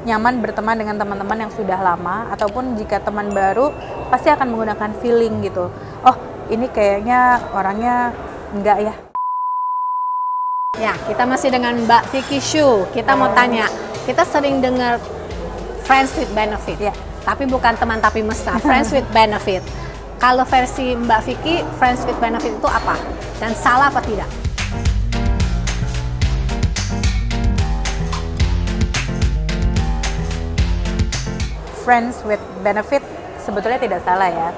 nyaman berteman dengan teman-teman yang sudah lama, ataupun jika teman baru pasti akan menggunakan feeling gitu. Oh, ini kayaknya orangnya enggak ya. Ya, kita masih dengan Mbak Vicky Shu. Kita mau tanya, kita sering dengar friends with benefit. Ya. Tapi bukan teman tapi mesra, friends with benefit. Kalau versi Mbak Vicky, friends with benefit itu apa? Dan salah apa tidak? Friends with benefit sebetulnya tidak salah ya.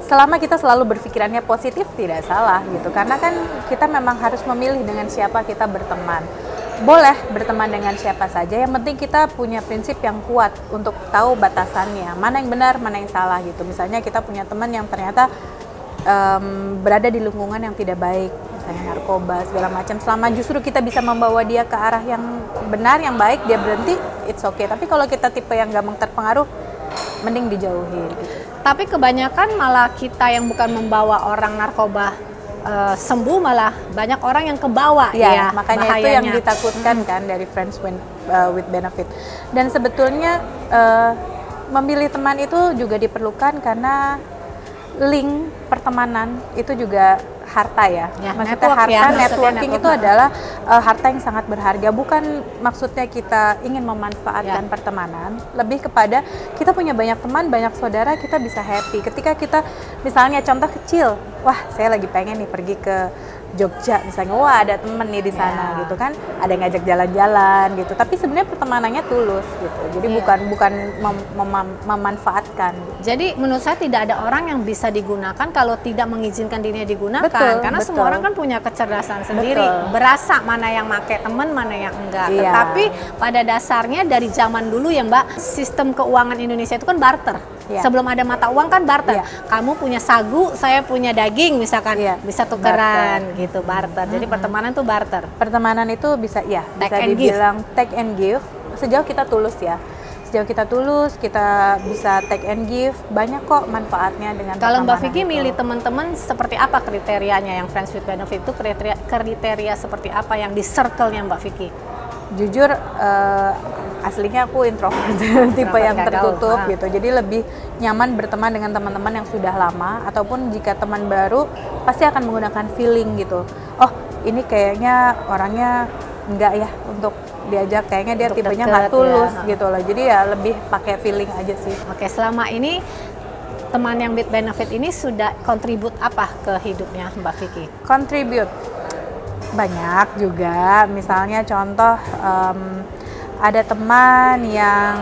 Selama kita selalu berpikirannya positif tidak salah gitu. Karena kan kita memang harus memilih dengan siapa kita berteman. Boleh berteman dengan siapa saja, yang penting kita punya prinsip yang kuat untuk tahu batasannya, mana yang benar, mana yang salah gitu. Misalnya kita punya teman yang ternyata berada di lingkungan yang tidak baik, misalnya narkoba segala macam, selama justru kita bisa membawa dia ke arah yang benar, yang baik, dia berhenti, it's okay. Tapi kalau kita tipe yang gampang terpengaruh, mending dijauhi gitu. Tapi kebanyakan malah kita yang bukan membawa orang narkoba sembuh, malah banyak orang yang kebawa ya, makanya bahayanya. itu yang ditakutkan kan dari friends with benefit. Dan sebetulnya memilih teman itu juga diperlukan karena link pertemanan itu juga harta ya. Maksudnya harta, networking itu adalah harta yang sangat berharga. Bukan maksudnya kita ingin memanfaatkan pertemanan, lebih kepada kita punya banyak teman, banyak saudara, kita bisa happy. Ketika kita misalnya contoh kecil, wah saya lagi pengen nih pergi ke Jogja misalnya, wah ada temen nih di sana gitu kan, ada yang ngajak jalan-jalan gitu. Tapi sebenarnya pertemanannya tulus gitu. Jadi bukan memanfaatkan. Jadi menurut saya tidak ada orang yang bisa digunakan kalau tidak mengizinkan dirinya digunakan. Karena semua orang kan punya kecerdasan sendiri, berasa mana yang make temen, mana yang enggak. Tetapi pada dasarnya dari zaman dulu ya Mbak, sistem keuangan Indonesia itu kan barter. Sebelum ada mata uang kan barter. Kamu punya sagu, saya punya daging misalkan, bisa tukeran gitu, barter. Jadi pertemanan itu barter. Pertemanan itu bisa bisa dibilang take and give. Sejauh kita tulus ya. Sejauh kita tulus, kita bisa take and give, banyak kok manfaatnya dengan Kalau Mbak Vicky itu. milih teman-teman seperti apa kriterianya yang friends with benefit itu, kriteria seperti apa yang di circle-nya Mbak Vicky? Jujur aslinya aku introvert, tipe yang tertutup gitu. Jadi lebih nyaman berteman dengan teman-teman yang sudah lama, ataupun jika teman baru pasti akan menggunakan feeling gitu. Oh, ini kayaknya orangnya enggak ya untuk diajak, kayaknya dia untuk tipenya nggak tulus gitu loh. Jadi ya lebih pakai feeling aja sih. Oke, selama ini teman yang with benefit ini sudah kontribut apa ke hidupnya Mbak Vicky? Kontribut banyak juga. Misalnya contoh ada teman yang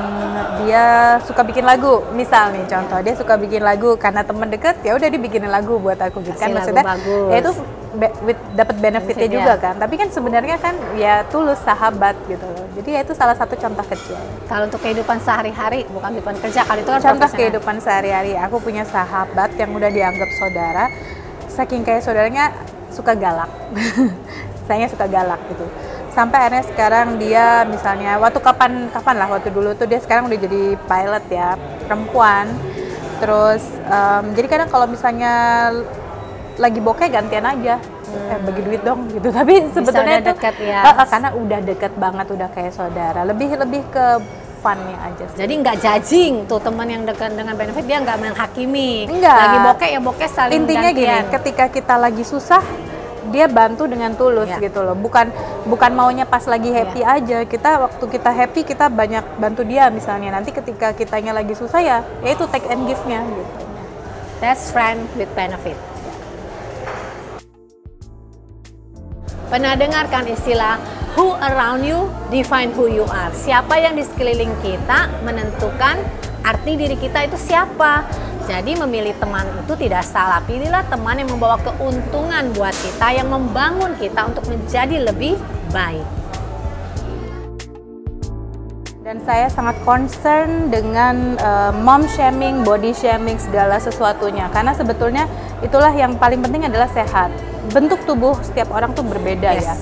dia suka bikin lagu, misal nih contoh, dia suka bikin lagu karena teman deket, ya udah dibikinin lagu buat aku gitu kan. Maksudnya ya itu dapat benefitnya juga kan. Tapi kan sebenarnya kan ya tulus, sahabat gitu loh. Jadi ya itu salah satu contoh kecil. Kalau untuk kehidupan sehari-hari, bukan kehidupan kerja, kalau itu kan contoh kehidupan sehari-hari, aku punya sahabat yang udah dianggap saudara. Saking kayak saudaranya suka galak. Sayanya suka galak gitu. Sampai akhirnya sekarang dia misalnya waktu kapan lah, waktu dulu tuh dia sekarang udah jadi pilot ya, perempuan. Terus jadi kadang kalau misalnya lagi bokeh gantian aja, bagi duit dong gitu. Tapi sebetulnya itu deket, karena udah deket banget, udah kayak saudara. Lebih ke funnya aja sih. Jadi nggak judging tuh teman yang dekat dengan benefit, dia nggak menghakimi. Enggak. Lagi bokeh ya bokeh, saling intinya gantian. Gini, ketika kita lagi susah, dia bantu dengan tulus gitu loh. Bukan maunya pas lagi happy aja. Kita waktu kita happy kita banyak bantu dia misalnya. Nanti ketika kitanya lagi susah ya itu take and give-nya gitu. That's friend with benefit. Pernah dengar kan istilah who around you define who you are? Siapa yang di sekeliling kita menentukan arti diri kita itu siapa. Jadi memilih teman itu tidak salah. Pilihlah teman yang membawa keuntungan buat kita, yang membangun kita untuk menjadi lebih baik. Dan saya sangat concern dengan mom shaming, body shaming, segala sesuatunya. Karena sebetulnya itulah yang paling penting adalah sehat. Bentuk tubuh setiap orang tuh berbeda ya.